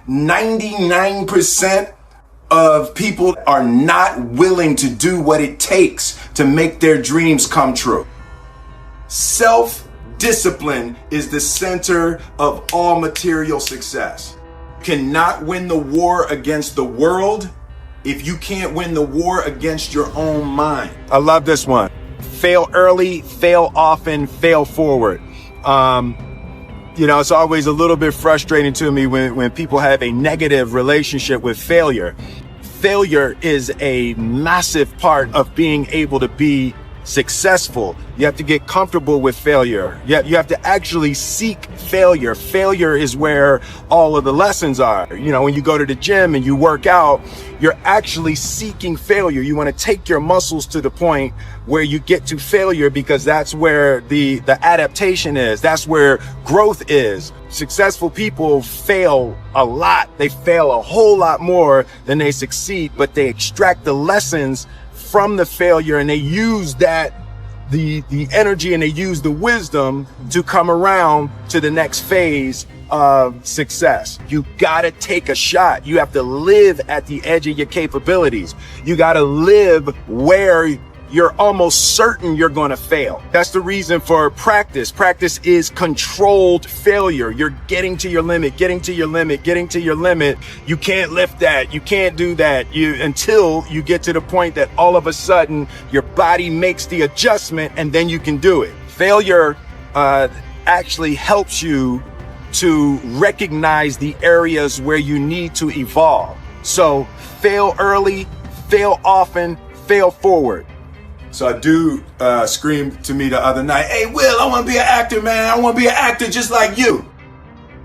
99% of people are not willing to do what it takes to make their dreams come true. Self-discipline is the center of all material success. You cannot win the war against the world if you can't win the war against your own mind. I love this one. Fail early, fail often, fail forward. It's always a little bit frustrating to me when people have a negative relationship with failure. Failure is a massive part of being able to be successful. You have to get comfortable with failure. You have to actually seek failure. Failure is where all of the lessons are. When you go to the gym and you work out, you're actually seeking failure. You want to take your muscles to the point where you get to failure, because that's where the adaptation is. That's where growth is. Successful people fail a lot. They fail a whole lot more than they succeed, but they extract the lessons from the failure, and they use that, the energy, and they use the wisdom to come around to the next phase of success. You gotta take a shot. You have to live at the edge of your capabilities. You gotta live where you're almost certain you're gonna fail. That's the reason for practice. Practice is controlled failure. You're getting to your limit, getting to your limit, getting to your limit. You can't lift that. You can't do that. Until you get to the point that all of a sudden your body makes the adjustment, and then you can do it. Failure actually helps you to recognize the areas where you need to evolve. So fail early, fail often, fail forward. So a dude screamed to me the other night, "Hey, Will, I want to be an actor, man. I want to be an actor just like you."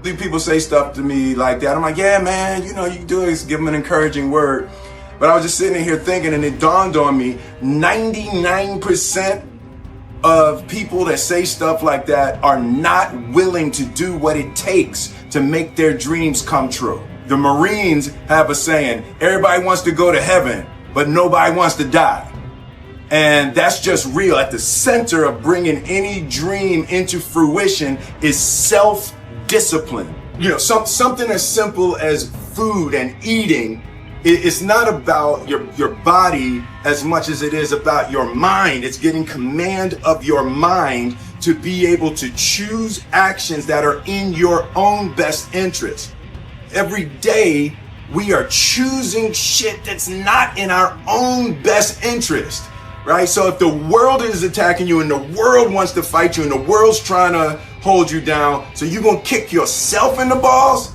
People say stuff to me like that. I'm like, yeah, man, you can do it. Give them an encouraging word. But I was just sitting here thinking, and it dawned on me, 99% of people that say stuff like that are not willing to do what it takes to make their dreams come true. The Marines have a saying, everybody wants to go to heaven, but nobody wants to die. And that's just real. At the center of bringing any dream into fruition is self-discipline. Something as simple as food and eating. It's not about your body as much as it is about your mind. It's getting command of your mind to be able to choose actions that are in your own best interest. Every day, we are choosing shit that's not in our own best interest. Right? So if the world is attacking you and the world wants to fight you and the world's trying to hold you down, so you're going to kick yourself in the balls?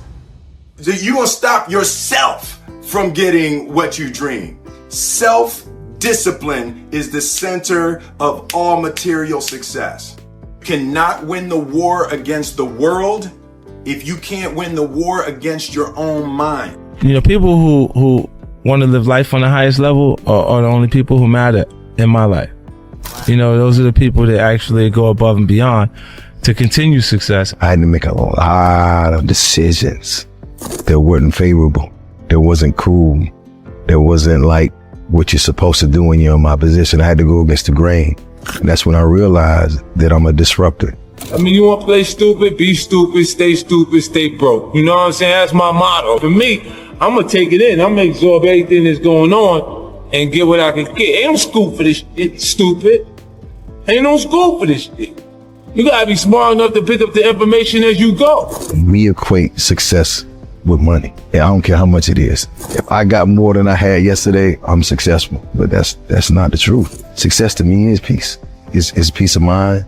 So you're going to stop yourself from getting what you dream. Self-discipline is the center of all material success. You cannot win the war against the world if you can't win the war against your own mind. People who want to live life on the highest level are the only people who matter in my life. Those are the people that actually go above and beyond to continue success. I had to make a lot of decisions that weren't favorable, that wasn't cool, that wasn't like what you're supposed to do when you're in my position. I had to go against the grain. And that's when I realized that I'm a disruptor. You want to play stupid, be stupid, stay broke. You know what I'm saying? That's my motto. For me, I'm going to take it in. I'm going to absorb everything that's going on and get what I can get. Ain't no school for this shit, stupid. Ain't no school for this shit. You gotta be smart enough to pick up the information as you go. We equate success with money. And I don't care how much it is. If I got more than I had yesterday, I'm successful. But that's not the truth. Success to me is peace. It's peace of mind.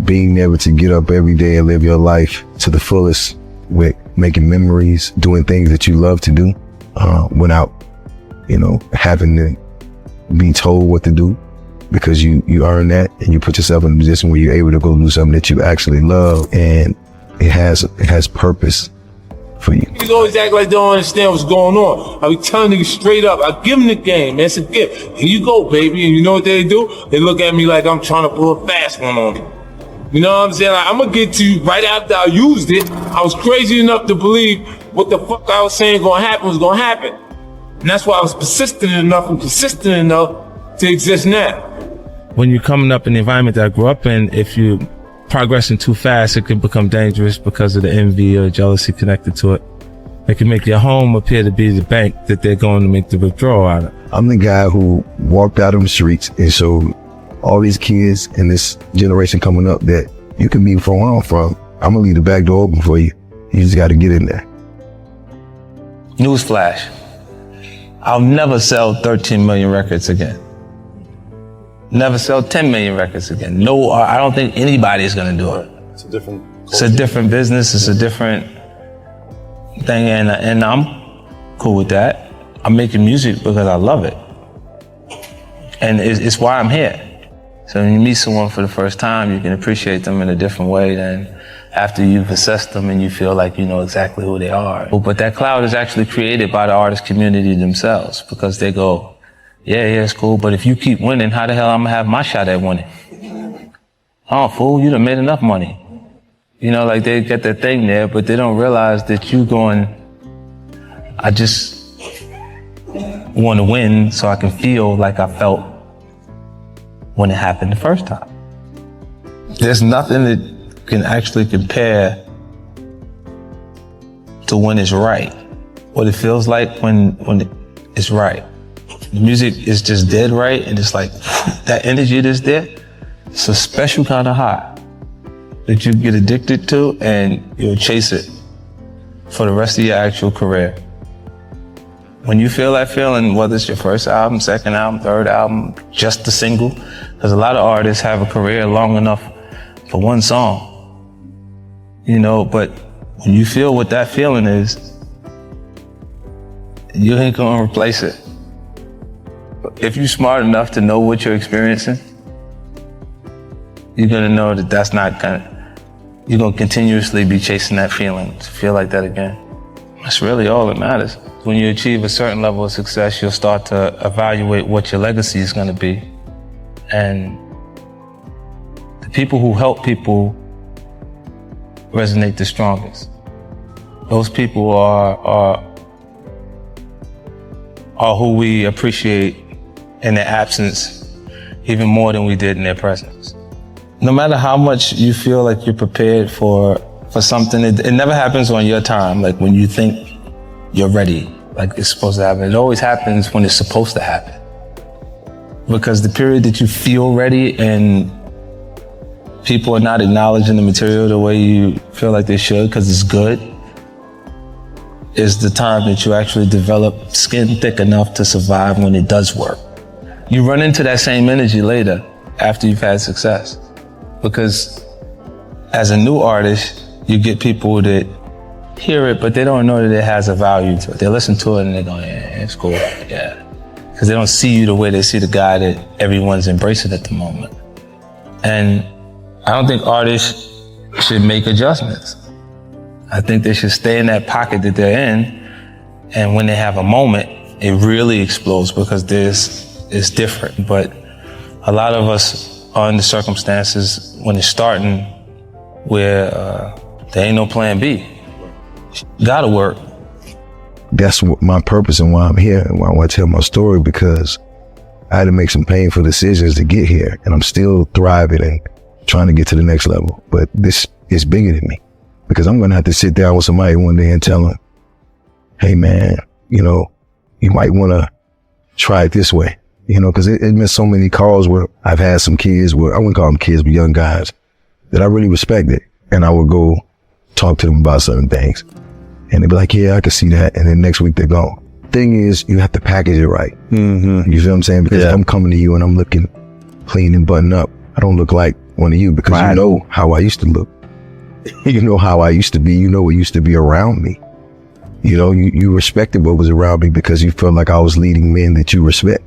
Being able to get up every day and live your life to the fullest with making memories, doing things that you love to do, without, having to be told what to do, because you earn that and you put yourself in a position where you're able to go do something that you actually love, and it has purpose for you. Niggas always act like they don't understand what's going on. I be telling niggas straight up, I give them the game, man. It's a gift. Here you go, baby. And you know what they do? They look at me like I'm trying to pull a fast one on them. You know what I'm saying? Like, I'm gonna get to you right after I used it. I was crazy enough to believe what the fuck I was saying gonna happen was gonna happen. And that's why I was persistent enough and consistent enough to exist now. When you're coming up in the environment that I grew up in, if you progressing too fast, it can become dangerous because of the envy or jealousy connected to it. They can make your home appear to be the bank that they're going to make the withdrawal out of. I'm the guy who walked out on the streets and showed all these kids in this generation coming up that you can be from where I'm from. I'm gonna leave the back door open for you. You just got to get in there. Newsflash. I'll never sell 13 million records again. Never sell 10 million records again. No, I don't think anybody's gonna do it. It's a different It's a different business. It's a different thing, and I'm cool with that. I'm making music because I love it, and it's why I'm here. So when you meet someone for the first time, you can appreciate them in a different way than after you've assessed them and you feel like you know exactly who they are. But that cloud is actually created by the artist community themselves, because they go, yeah, it's cool, but if you keep winning, how the hell I'm gonna have my shot at winning? Oh, fool, you done made enough money. You know, like they get that thing there, but they don't realize that you going, I just want to win so I can feel like I felt when it happened the first time. There's nothing that can actually compare to when it's right. What it feels like when it's right. The music is just dead right, and it's like that energy that's there. It's a special kind of high that you get addicted to, and you'll chase it for the rest of your actual career. When you feel that feeling, whether it's your first album, second album, third album, just a single, because a lot of artists have a career long enough for one song, you know, but when you feel what that feeling is, you ain't gonna replace it. If you're smart enough to know what you're experiencing, you're gonna know that that's not you're gonna continuously be chasing that feeling, to feel like that again. That's really all that matters. When you achieve a certain level of success, you'll start to evaluate what your legacy is gonna be. And the people who help people resonate the strongest. Those people are who we appreciate in their absence even more than we did in their presence. No matter how much you feel like you're prepared for something, it never happens on your time, like when you think you're ready, like it's supposed to happen. It always happens when it's supposed to happen. Because the period that you feel ready and people are not acknowledging the material the way you feel like they should because it's good, is the time that you actually develop skin thick enough to survive when it does work. You run into that same energy later after you've had success. Because as a new artist, you get people that hear it, but they don't know that it has a value to it. They listen to it and they go, yeah, it's cool, yeah. Because they don't see you the way they see the guy that everyone's embracing at the moment. And I don't think artists should make adjustments. I think they should stay in that pocket that they're in, and when they have a moment, it really explodes because it's different. But a lot of us are in the circumstances when it's starting where there ain't no plan B. Gotta work. That's what my purpose and why I'm here and why I want to tell my story, because I had to make some painful decisions to get here, and I'm still thriving and trying to get to the next level. But this is bigger than me, because I'm going to have to sit down with somebody one day and tell them, hey man, you know, you might want to try it this way, you know, because it's been so many calls where I've had some kids, where I wouldn't call them kids, but young guys that I really respected. And I would go talk to them about certain things. And they'd be like, yeah, I can see that. And then next week they're gone. Thing is, you have to package it right. Mm-hmm. You feel what I'm saying? Because if I'm coming to you and I'm looking clean and buttoned up, I don't look like one of you, because you know how I used to look. You know how I used to be. You know what used to be around me. You know, you respected what was around me because you felt like I was leading men that you respect.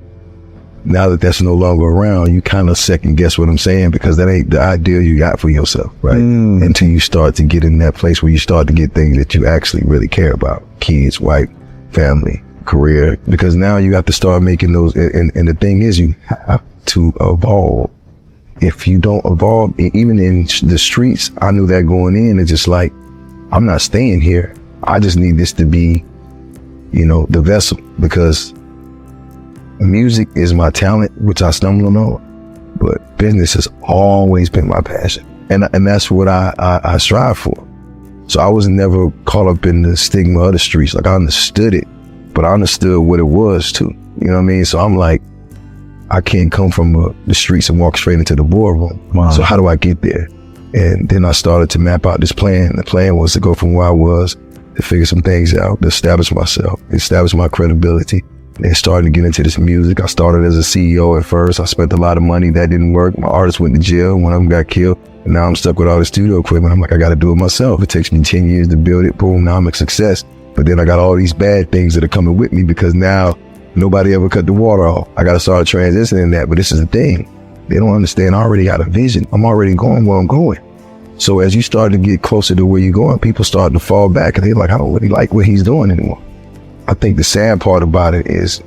Now that that's no longer around, you kind of second guess what I'm saying, because that ain't the ideal you got for yourself, right? Until you start to get in that place where you start to get things that you actually really care about. Kids, wife, family, career. Because now you have to start making those, and the thing is, you have to evolve. If you don't evolve, even in the streets, I knew that going in, it's just like, I'm not staying here. I just need this to be, you know, the vessel, because music is my talent, which I stumbled on, but business has always been my passion. And that's what I strive for. So I was never caught up in the stigma of the streets. Like I understood it, but I understood what it was too. You know what I mean? So I'm like, I can't come from the streets and walk straight into the boardroom. Wow. So how do I get there? And then I started to map out this plan. The plan was to go from where I was, to figure some things out, to establish myself, establish my credibility. And starting to get into this music. I started as a CEO at first. I spent a lot of money. That didn't work. My artists went to jail. One of them got killed. And now I'm stuck with all the studio equipment. I'm like, I got to do it myself. It takes me 10 years to build it. Boom, now I'm a success. But then I got all these bad things that are coming with me because now nobody ever cut the water off. I got to start transitioning that. But this is the thing. They don't understand. I already got a vision. I'm already going where I'm going. So as you start to get closer to where you're going, people start to fall back and they're like, I don't really like what he's doing anymore. I think the sad part about it is,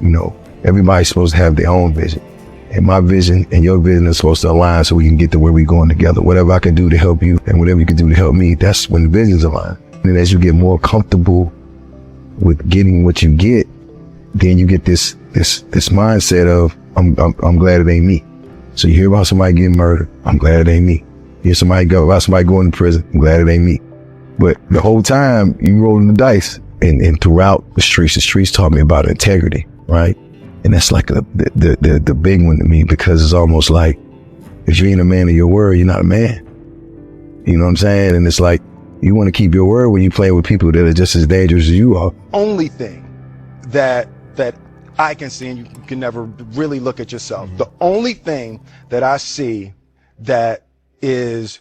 you know, everybody's supposed to have their own vision. And my vision and your vision is supposed to align so we can get to where we're going together. Whatever I can do to help you and whatever you can do to help me, that's when the visions align. And as you get more comfortable with getting what you get, then you get this mindset of, I'm glad it ain't me. So you hear about somebody getting murdered, I'm glad it ain't me. You hear about somebody going to prison, I'm glad it ain't me. But the whole time you rolling the dice. And throughout the streets taught me about integrity, right? And that's like the big one to me, because it's almost like, if you ain't a man of your word, you're not a man. You know what I'm saying? And it's like, you want to keep your word when you play with people that are just as dangerous as you are. Only thing that I can see, and you can never really look at yourself, the only thing that I see that is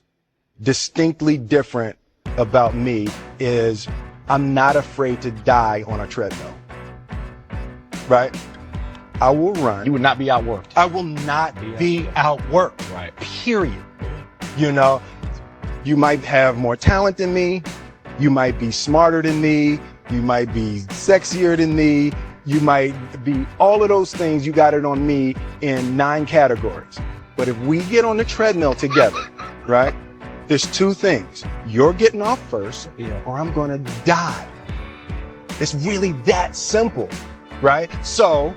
distinctly different about me is I'm not afraid to die on a treadmill, right? I will run. You would not be outworked. I will not be outworked, Right. period. You know, you might have more talent than me. You might be smarter than me. You might be sexier than me. You might be all of those things. You got it on me in 9 categories. But if we get on the treadmill together, right? There's 2 things. You're getting off first, or I'm going to die. It's really that simple, right? So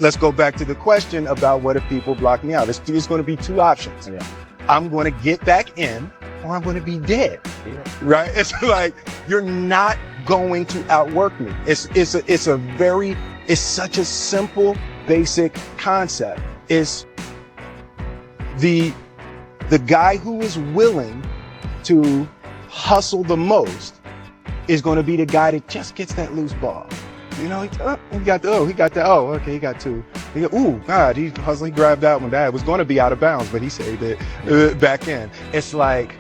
let's go back to the question about what if people block me out. There's going to be 2 options. Yeah. I'm going to get back in, or I'm going to be dead, right? It's like, you're not going to outwork me. It's such a simple, basic concept. It's the guy who is willing to hustle the most is going to be the guy that just gets that loose ball. You know, he got 2. Ooh, God, he hustling, he grabbed that one. That was going to be out of bounds, but he saved it back in. It's like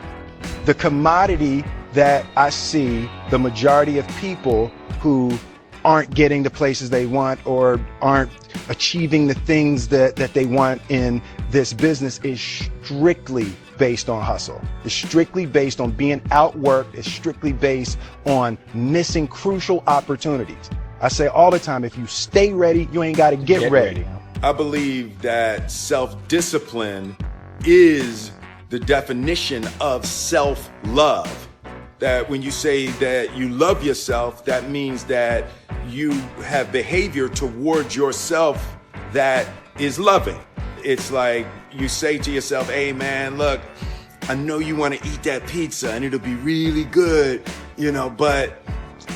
the commodity that I see the majority of people who aren't getting the places they want or aren't achieving the things that they want in this business is strictly based on hustle. It's strictly based on being outworked. It's strictly based on missing crucial opportunities. I say all the time, if you stay ready, you ain't got to get ready. I believe that self-discipline is the definition of self-love. That when you say that you love yourself, that means that you have behavior towards yourself that is loving. It's like you say to yourself, hey man, look, I know you want to eat that pizza and it'll be really good, you know, but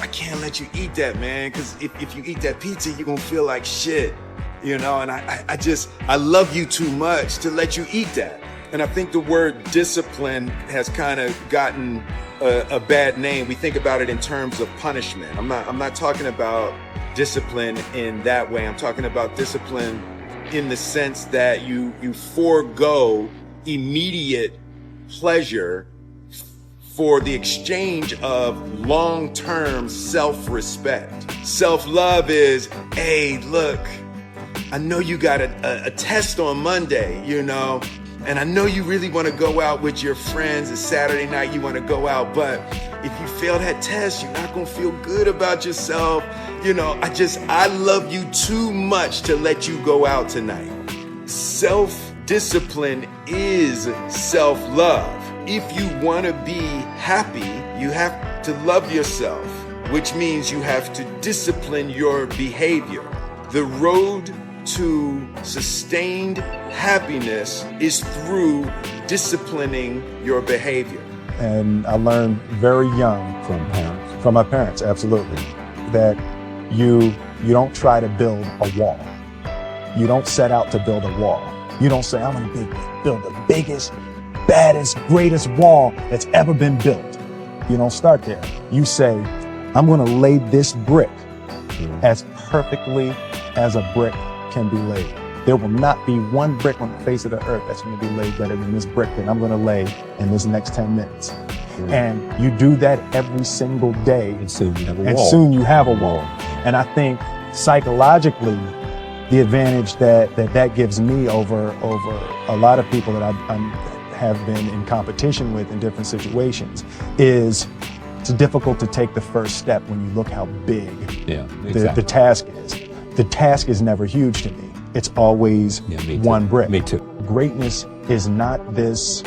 I can't let you eat that, man, because if you eat that pizza, you're going to feel like shit, you know, and I love you too much to let you eat that. And I think the word discipline has kind of gotten a bad name. We think about it in terms of punishment. I'm not talking about discipline in that way. I'm talking about discipline in the sense that you forego immediate pleasure for the exchange of long-term self-respect. Self-love is, hey, look, I know you got a test on Monday, you know, and I know you really want to go out with your friends. It's Saturday night, you want to go out, but if you fail that test, you're not going to feel good about yourself. You know, I love you too much to let you go out tonight. Self-discipline is self-love. If you want to be happy, you have to love yourself, which means you have to discipline your behavior. The road to sustained happiness is through disciplining your behavior. and I learned very young from my parents, absolutely, that you don't try to build a wall. You don't set out to build a wall. You don't say, I'm gonna build the biggest, baddest, greatest wall that's ever been built. You don't start there. You say, I'm gonna lay this brick as perfectly as a brick can be laid. There will not be one brick on the face of the earth that's gonna be laid better than this brick that I'm gonna lay in this next 10 minutes. And you do that every single day. And soon you have a wall. And I think psychologically, the advantage that gives me over a lot of people that I have been in competition with in different situations is it's difficult to take the first step when you look how big the task is. The task is never huge to me. It's always one brick. Me too. Greatness is not this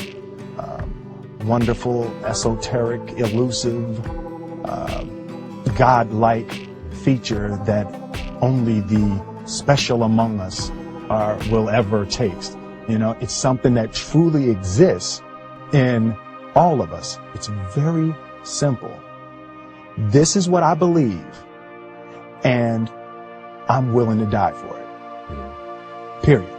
wonderful, esoteric, elusive, God-like feature that only the special among us will ever taste. You know, it's something that truly exists in all of us. It's very simple. This is what I believe, and I'm willing to die for it. Period.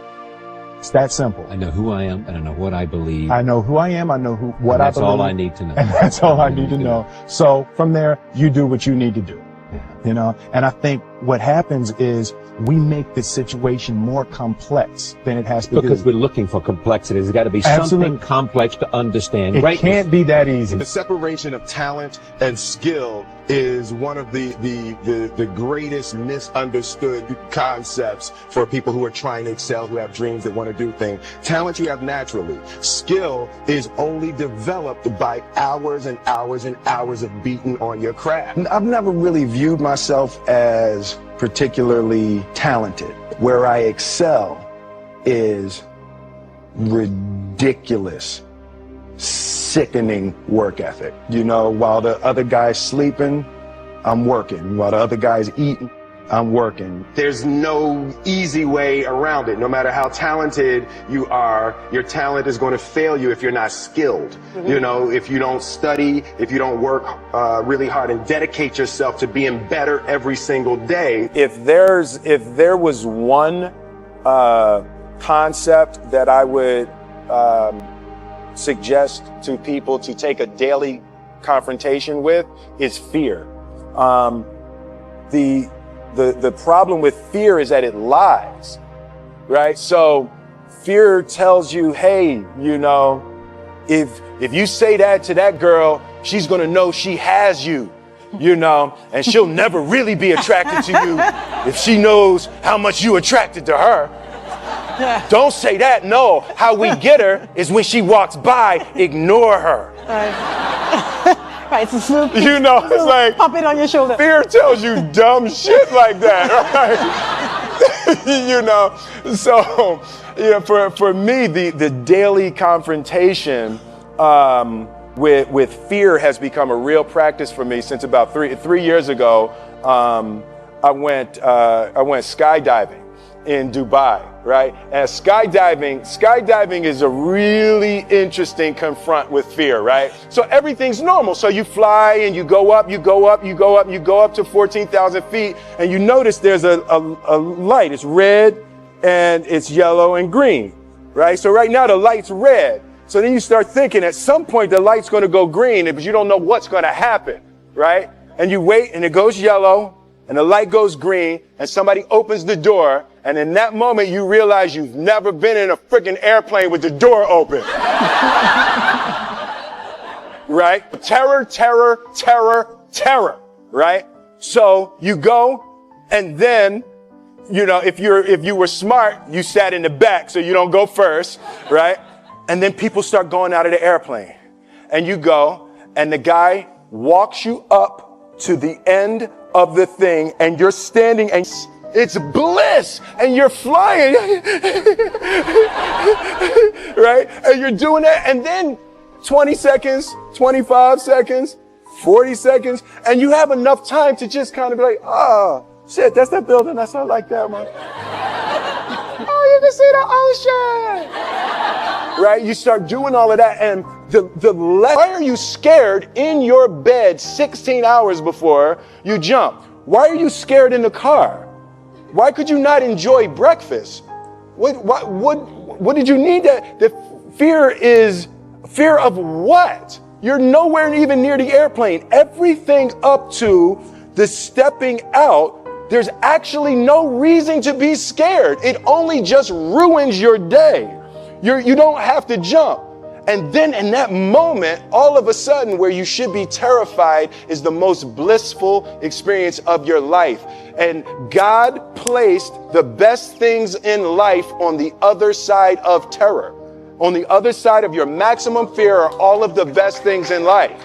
It's that simple. I know who I am, and I know what I believe. I know who I am. I know what I believe. That's all I need to know. And that's all I need to know. So from there, you do what you need to do. You know, and I think what happens is we make the situation more complex than it has to be. Because we're looking for complexity. There's got to be something complex to understand. It can't be that easy. The separation of talent and skill is one of the greatest misunderstood concepts for people who are trying to excel, who have dreams that want to do things. Talent you have naturally. Skill is only developed by hours and hours and hours of beating on your craft. I've never really viewed myself as particularly talented. Where I excel is ridiculous, sickening work ethic. You know, while the other guy's sleeping, I'm working. While the other guy's eating, I'm working. There's no easy way around it. No matter how talented you are, your talent is going to fail you if you're not skilled. You know, if you don't study, if you don't work really hard and dedicate yourself to being better every single day. If there was one concept that I would suggest to people to take a daily confrontation with, is fear. The problem with fear is that it lies, right? So fear tells you, hey, you know, if you say that to that girl, she's gonna know she has you, you know, and she'll never really be attracted to you if she knows how much you attracted to her. Don't say that. No, how we get her is when she walks by, ignore her. Right, so you know, it's like pop it on your shoulder. Fear tells you dumb shit like that, right? You know, so for me, the daily confrontation with fear has become a real practice for me since about three years ago. I went skydiving in Dubai, right? And skydiving is a really interesting confront with fear, right? So everything's normal. So you fly and you go up to 14,000 feet, and you notice there's a light. It's red and it's yellow and green, right? So right now the light's red. So then you start thinking at some point the light's going to go green, but you don't know what's going to happen, right? And you wait and it goes yellow and the light goes green and somebody opens the door. And in that moment, you realize you've never been in a freaking airplane with the door open. Right? Terror, terror, terror, terror, right? So you go, and then, you know, if you were smart, you sat in the back so you don't go first, right? And then people start going out of the airplane. And you go, and the guy walks you up to the end of the thing, and you're standing, and it's bliss, and you're flying, right? And you're doing that, and then 20 seconds, 25 seconds, 40 seconds, and you have enough time to just kind of be like, oh, shit, that's that building. That's not like that, man. Oh, you can see the ocean. right? You start doing all of that, and why are you scared in your bed 16 hours before you jump? Why are you scared in the car? Why could you not enjoy breakfast? What did you need that? The fear is fear of what? You're nowhere even near the airplane. Everything up to the stepping out, there's actually no reason to be scared. It only just ruins your day. You don't have to jump. And then in that moment, all of a sudden, where you should be terrified is the most blissful experience of your life. And God placed the best things in life on the other side of terror. On the other side of your maximum fear are all of the best things in life.